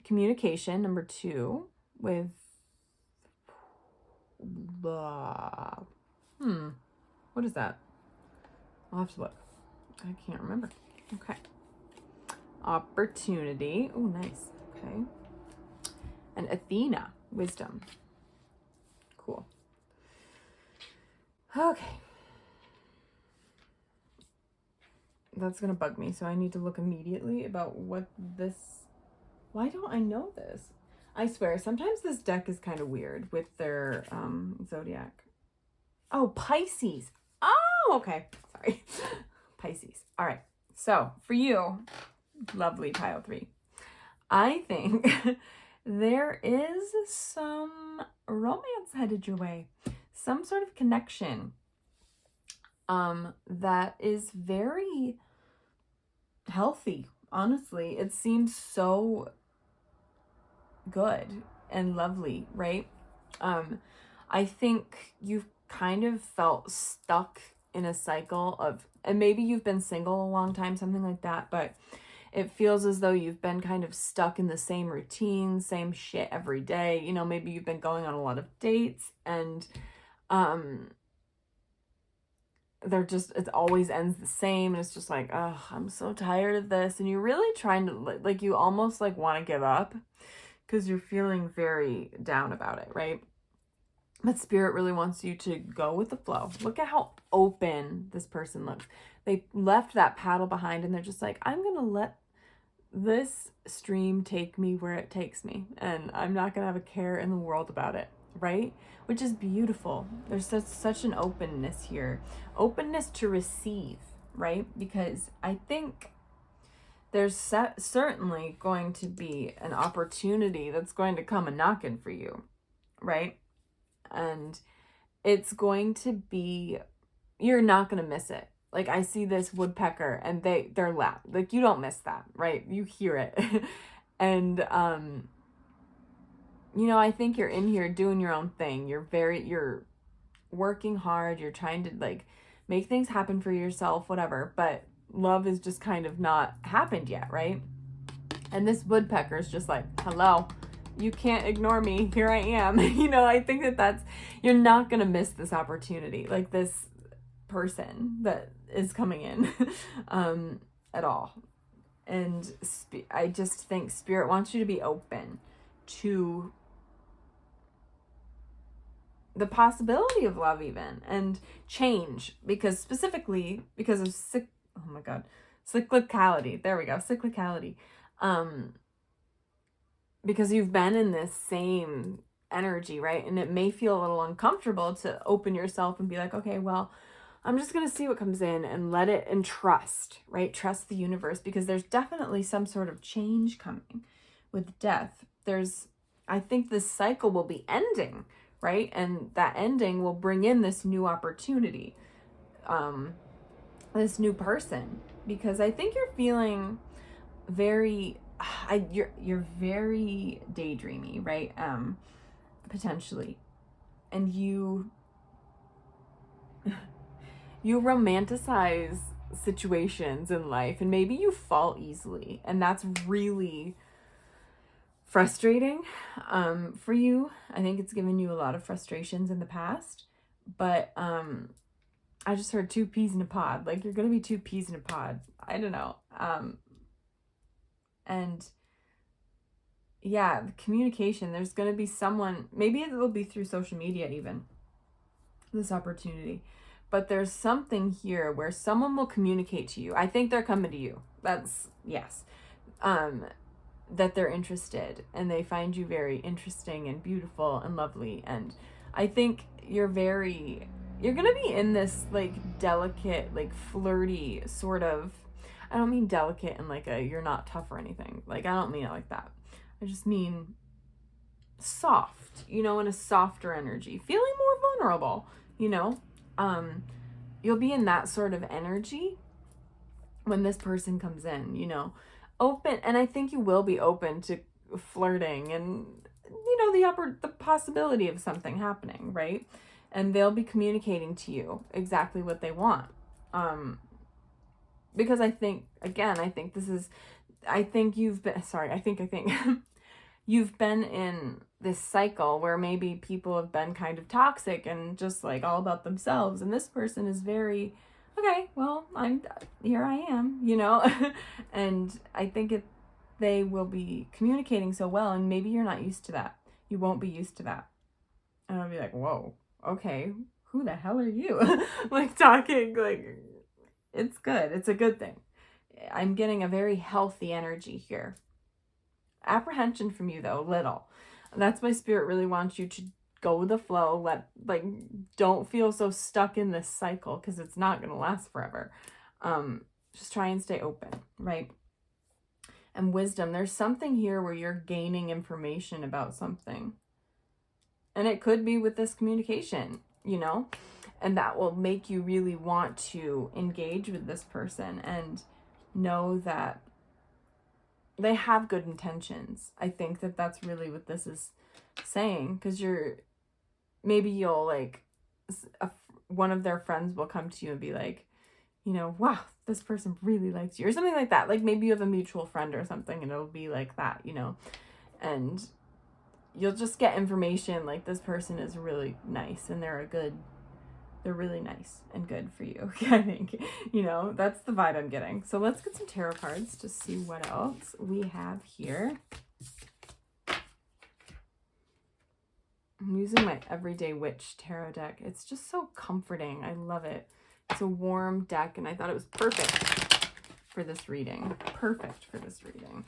Communication, number 2, with what is that? I'll have to look. I can't remember. Okay. Opportunity. Oh, nice. Okay. And Athena. Wisdom. Cool. Okay. That's going to bug me, so I need to look immediately about what this... Why don't I know this? I swear, sometimes this deck is kind of weird with their zodiac. Oh, Pisces. Oh, okay. Sorry. Pisces. All right. So for you, lovely Pile 3, I think there is some romance headed your way. Some sort of connection that is very healthy. Honestly, it seems so good and lovely, right? I think you've kind of felt stuck in a cycle of, and maybe you've been single a long time, something like that, but it feels as though you've been kind of stuck in the same routine, same shit every day. You know, maybe you've been going on a lot of dates, and they're just, it always ends the same. And it's just like, oh, I'm so tired of this. And you're really trying to, like, you almost like want to give up because you're feeling very down about it, right? But Spirit really wants you to go with the flow. Look at how open this person looks. They left that paddle behind and they're just like, I'm going to let this stream take me where it takes me. And I'm not going to have a care in the world about it, right? Which is beautiful. There's such an openness here. Openness to receive, right? Because I think there's certainly going to be an opportunity that's going to come a knocking for you, right? And it's going to be, you're not going to miss it. Like, I see this woodpecker and they're loud. Like, you don't miss that, right? You hear it. And, you know, I think you're in here doing your own thing. You're working hard. You're trying to, like, make things happen for yourself, whatever. But love is just kind of not happened yet, right? And this woodpecker is just like, hello. You can't ignore me. Here I am. You know, I think you're not going to miss this opportunity, like this person that is coming in at all. And I just think Spirit wants you to be open to the possibility of love even and change, because specifically because of cyclicality. There we go. Cyclicality. Because you've been in this same energy, right? And it may feel a little uncomfortable to open yourself and be like, okay, well, I'm just going to see what comes in and let it, and trust, right? Trust the universe, because there's definitely some sort of change coming with death. I think this cycle will be ending, right? And that ending will bring in this new opportunity, this new person, because I think you're feeling very, you're very daydreamy, right? Potentially. And you romanticize situations in life, and maybe you fall easily, and that's really frustrating for you. I think it's given you a lot of frustrations in the past, but I just heard 2 peas in a pod. Like, you're gonna be 2 peas in a pod. I don't know. And yeah, the communication, there's going to be someone, maybe it will be through social media even, this opportunity, but there's something here where someone will communicate to you. I think they're coming to you. That's, yes. That they're interested and they find you very interesting and beautiful and lovely. And I think you're going to be in this like delicate, like flirty sort of, I don't mean delicate and like you're not tough or anything. Like, I don't mean it like that. I just mean soft, you know, in a softer energy, feeling more vulnerable, you know. You'll be in that sort of energy when this person comes in, you know, open. And I think you will be open to flirting and, you know, the possibility of something happening, right? And they'll be communicating to you exactly what they want. Because I think you've been, you've been in this cycle where maybe people have been kind of toxic and just like all about themselves. And this person is very, okay, well, here I am, you know, and I think they will be communicating so well. And maybe you're not used to that. You won't be used to that. And I'll be like, whoa, okay, who the hell are you? Like, talking, like, it's good. It's a good thing. I'm getting a very healthy energy here. Apprehension from you though, little. That's why Spirit really wants you to go with the flow. Don't feel so stuck in this cycle, because it's not going to last forever. Just try and stay open, right? And wisdom, there's something here where you're gaining information about something. And it could be with this communication, you know, and that will make you really want to engage with this person and know that they have good intentions. I think that that's really what this is saying, because you'll like, one of their friends will come to you and be like, you know, wow, this person really likes you, or something like that. Like, maybe you have a mutual friend or something, and it'll be like that, you know, and you'll just get information like this person is really nice and they're a good they're really nice and good for you. I think, you know, that's the vibe I'm getting. So let's get some tarot cards to see what else we have here. I'm using my Everyday Witch tarot deck. It's just so comforting. I love it. It's a warm deck, and I thought it was perfect for this reading. Perfect for this reading.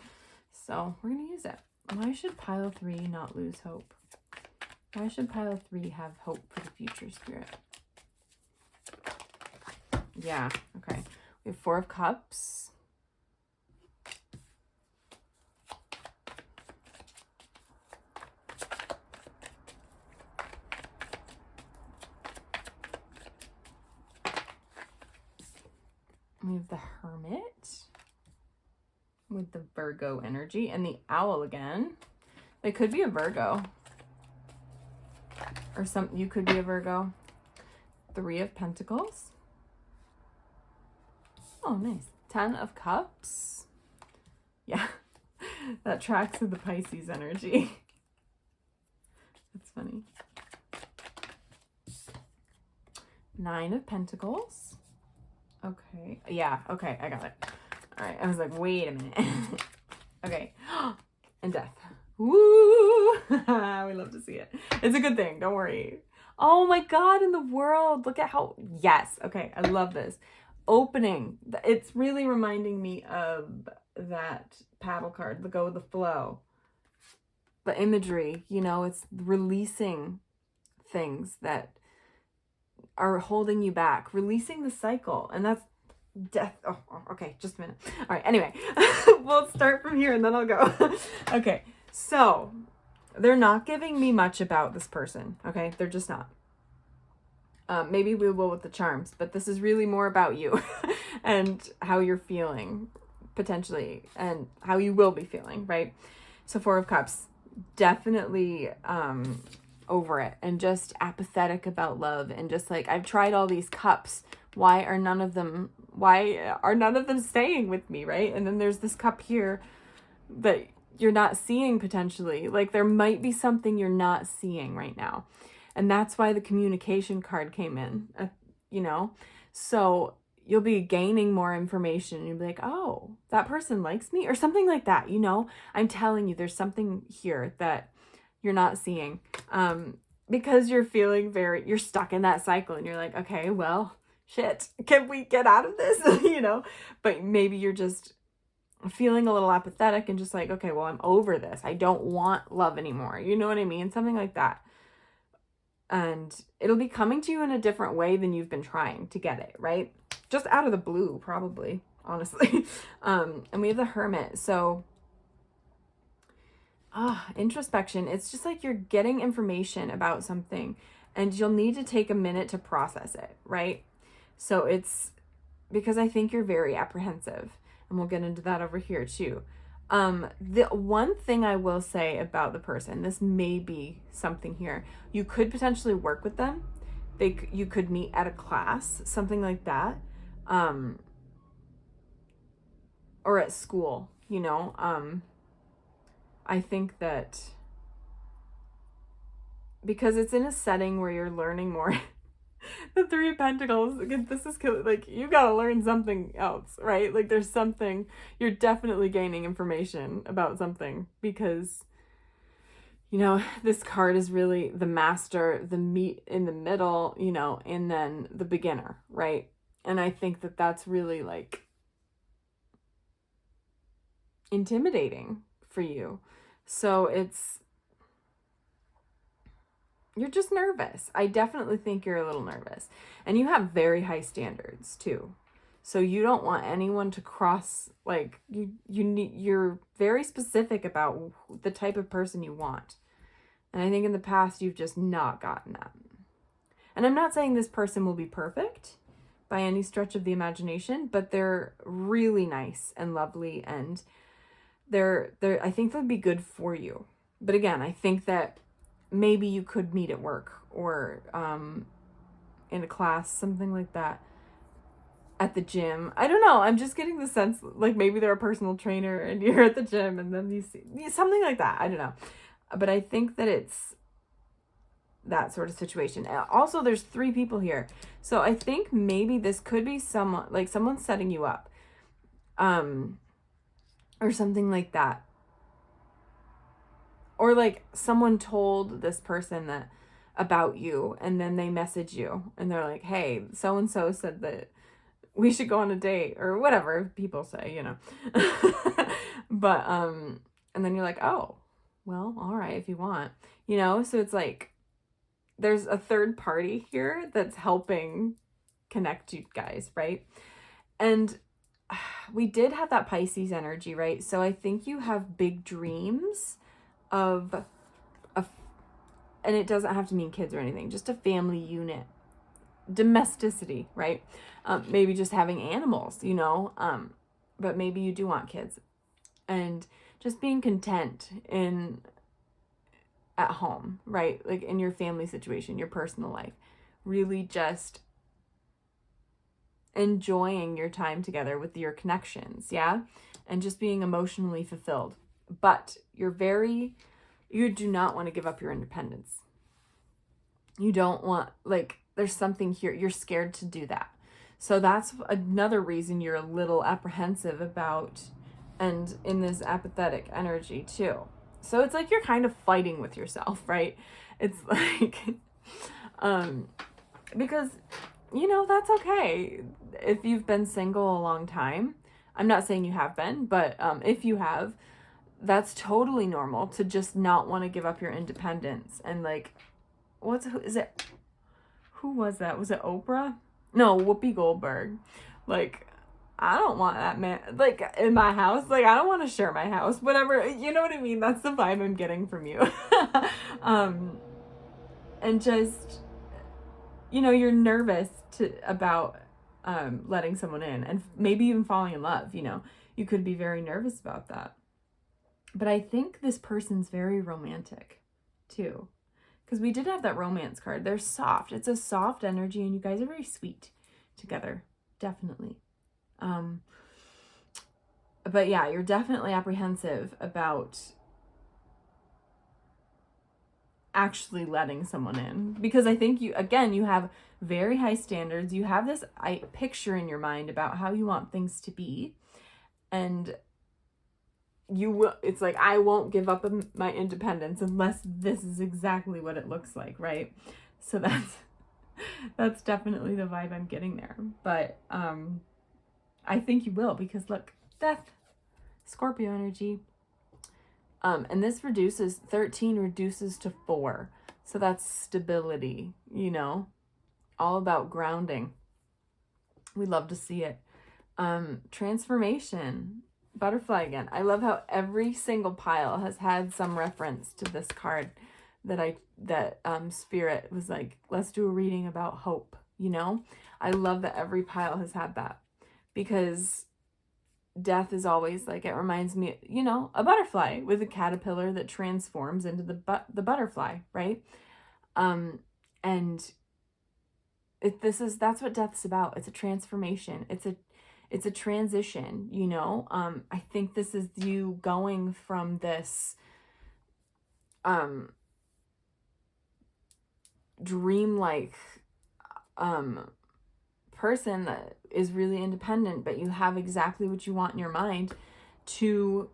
So we're going to use it. Why should pile 3 not lose hope? Why should pile 3 have hope for the future, Spirit? Yeah, okay. We have 4 of Cups. We have the Hermit with the Virgo energy and the Owl again. It could be a Virgo. Or you could be a Virgo. 3 of Pentacles. Oh, nice. 10 of Cups. Yeah, that tracks with the Pisces energy. That's funny. 9 of Pentacles. Okay. Yeah, okay, I got it. All right, I was like, wait a minute. Okay. And Death. Woo! We love to see it. It's a good thing, don't worry. Oh my God, in the world. Look at how, yes. Okay, I love this. Opening. It's really reminding me of that paddle card, the Go with the Flow. The imagery, you know, it's releasing things that are holding you back, releasing the cycle, and that's death. Oh, okay, just a minute. All right, anyway, we'll start from here and then I'll go. Okay, so they're not giving me much about this person, okay? They're just not. Maybe we will with the charms, but this is really more about you and how you're feeling, potentially, and how you will be feeling, right? So 4 of Cups, definitely over it and just apathetic about love and just like, I've tried all these cups. Why are none of them staying with me, right? And then there's this cup here that you're not seeing potentially. Like there might be something you're not seeing right now. And that's why the communication card came in, you know? So you'll be gaining more information and you'll be like, oh, that person likes me or something like that, you know? I'm telling you, there's something here that you're not seeing because you're feeling you're stuck in that cycle and you're like, okay, well, shit, can we get out of this? You know, but maybe you're just feeling a little apathetic and just like, okay, well, I'm over this. I don't want love anymore. You know what I mean? Something like that. And it'll be coming to you in a different way than you've been trying to get it, right? Just out of the blue, probably, honestly. And we have the Hermit. So introspection. It's just like you're getting information about something and you'll need to take a minute to process it, right? So it's because I think you're very apprehensive, and we'll get into that over here too. The one thing I will say about the person, this may be something here. You could potentially work with them. You could meet at a class, something like that. Or at school, you know, I think that because it's in a setting where you're learning more, the 3 of Pentacles, this is like, you got to learn something else, right? Like there's something, you're definitely gaining information about something because, you know, this card is really the master, the meat in the middle, you know, and then the beginner, right? And I think that that's really like intimidating for you. So you're just nervous. I definitely think you're a little nervous. And you have very high standards too. So you don't want anyone to cross, like you're very specific about the type of person you want. And I think in the past you've just not gotten that. And I'm not saying this person will be perfect by any stretch of the imagination, but they're really nice and lovely and I think they'll be good for you. But again, I think that maybe you could meet at work or in a class, something like that, at the gym. I don't know. I'm just getting the sense like maybe they're a personal trainer and you're at the gym and then you see something like that. I don't know. But I think that that sort of situation. Also, there's 3 people here. So I think maybe this could be someone, like someone's setting you up. Or something like that. Or like someone told this person that about you, and then they message you and they're like, hey, so-and-so said that we should go on a date, or whatever people say, you know. But, and then you're like, oh, well, all right, if you want, you know? So it's like, there's a third party here that's helping connect you guys, right? And we did have that Pisces energy, right? So I think you have big dreams of and it doesn't have to mean kids or anything, just a family unit, domesticity, right? Maybe just having animals, you know, but maybe you do want kids, and just being content at home, right? Like in your family situation, your personal life, really just enjoying your time together with your connections, yeah? And just being emotionally fulfilled. But you do not want to give up your independence. You don't want, like, there's something here, you're scared to do that. So that's another reason you're a little apprehensive about, and in this apathetic energy too. So it's like you're kind of fighting with yourself, right? It's like, because, you know, that's okay. If you've been single a long time, I'm not saying you have been, but if you have, that's totally normal to just not want to give up your independence. And like, who was that? Was it Oprah? No, Whoopi Goldberg. Like, I don't want that man, like, in my house. Like, I don't want to share my house. Whatever, you know what I mean? That's the vibe I'm getting from you. And just, you know, you're nervous about letting someone in, and maybe even falling in love, you know. You could be very nervous about that. But I think this person's very romantic, too. Because we did have that romance card. They're soft. It's a soft energy, and you guys are very sweet together. Definitely. But yeah, you're definitely apprehensive about actually letting someone in. Because I think you have very high standards. You have this picture in your mind about how you want things to be. And it's like, I won't give up my independence unless this is exactly what it looks like, right? So that's definitely the vibe I'm getting there. But I think you will, because look, Death, Scorpio energy. And this 13 reduces to 4. So that's stability, you know, all about grounding. We love to see it. Transformation. Butterfly again. I love how every single pile has had some reference to this card that Spirit was like, let's do a reading about hope, you know? I love that every pile has had that, because death is always like, it reminds me, you know, a butterfly with a caterpillar that transforms into the butterfly, right? And that's what death's about. It's a transformation. It's a transition, you know? I think this is you going from this dreamlike person that is really independent, but you have exactly what you want in your mind, to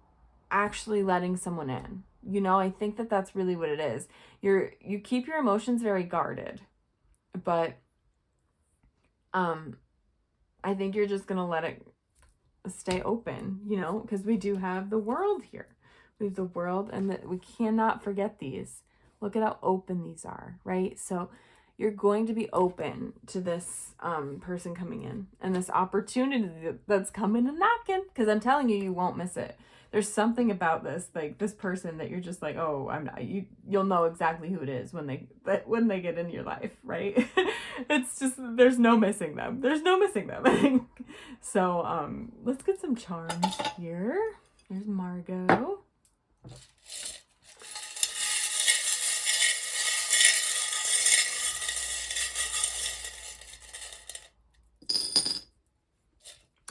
actually letting someone in. You know, I think that's really what it is. You keep your emotions very guarded, but I think you're just going to let it stay open, you know, because we do have the world here. We have the world, and we cannot forget these. Look at how open these are, right? So you're going to be open to this person coming in, and this opportunity that's coming and knocking, because I'm telling you, you won't miss it. There's something about this person that you're just like, oh, I'm not, you'll know exactly who it is when they get in your life, right? It's just, there's no missing them. So, let's get some charms here. There's Margot.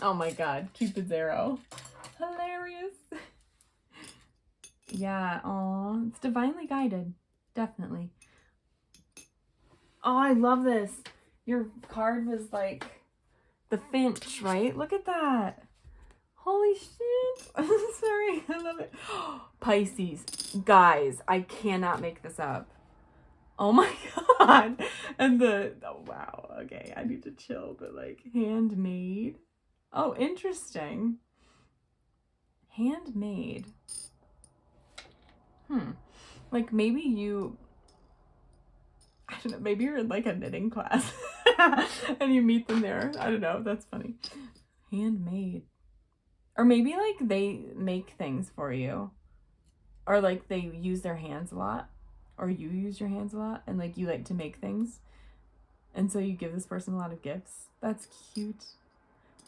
Oh my God, Cupid's arrow. Hilarious. Yeah, aw, it's divinely guided, definitely. Oh, I love this. Your card was like the finch, right? Look at that. Holy shit. Sorry, I love it. Pisces. Guys, I cannot make this up. Oh my god. And oh wow, okay, I need to chill, but like handmade. Oh, interesting. Handmade. Like maybe I don't know, maybe you're in like a knitting class and you meet them there. I don't know, that's funny. Handmade. Or maybe like they make things for you. Or like they use their hands a lot. Or you use your hands a lot and like you like to make things. And so you give this person a lot of gifts. That's cute.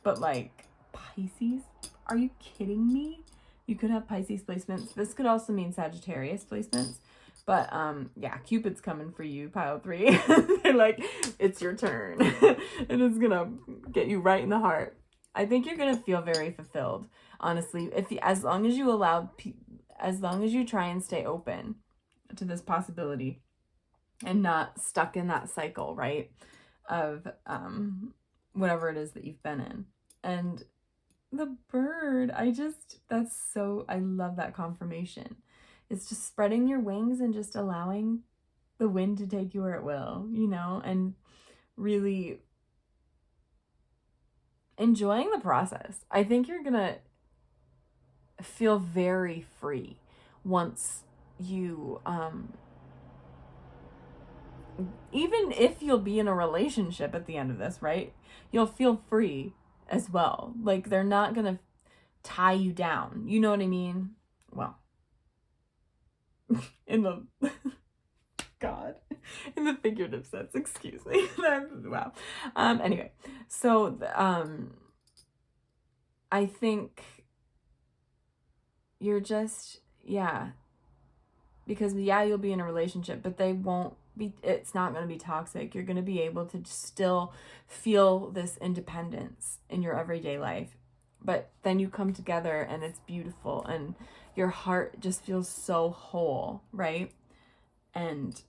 But like Pisces? Are you kidding me? You could have Pisces placements. This could also mean Sagittarius placements. But yeah, Cupid's coming for you, pile 3. They're like, it's your turn. And it's gonna get you right in the heart. I think you're gonna feel very fulfilled, honestly. As long as you try and stay open to this possibility and not stuck in that cycle, right? Of whatever it is that you've been in. And the bird, I love that confirmation. It's just spreading your wings and just allowing the wind to take you where it will, you know, and really enjoying the process. I think you're gonna feel very free once you, even if you'll be in a relationship at the end of this, right? You'll feel free as well. Like they're not gonna tie you down. You know what I mean? Well, in the in the figurative sense, excuse me. Wow. Anyway, so I think you're just, yeah, because yeah, you'll be in a relationship, but it's not going to be toxic. You're going to be able to still feel this independence in your everyday life. But then you come together and it's beautiful and your heart just feels so whole, right? And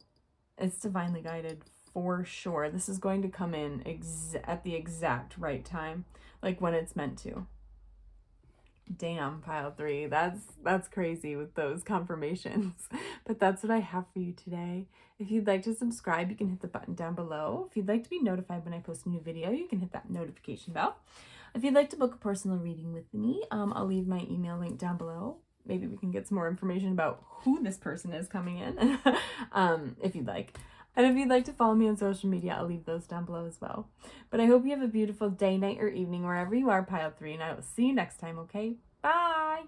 it's divinely guided for sure. This is going to come in at the exact right time, like when it's meant to. Damn, pile 3. That's crazy with those confirmations. But that's what I have for you today. If you'd like to subscribe, you can hit the button down below. If you'd like to be notified when I post a new video, you can hit that notification bell. If you'd like to book a personal reading with me, I'll leave my email link down below. Maybe we can get some more information about who this person is coming in, if you'd like. And if you'd like to follow me on social media, I'll leave those down below as well. But I hope you have a beautiful day, night, or evening, wherever you are, pile 3, and I will see you next time, okay? Bye!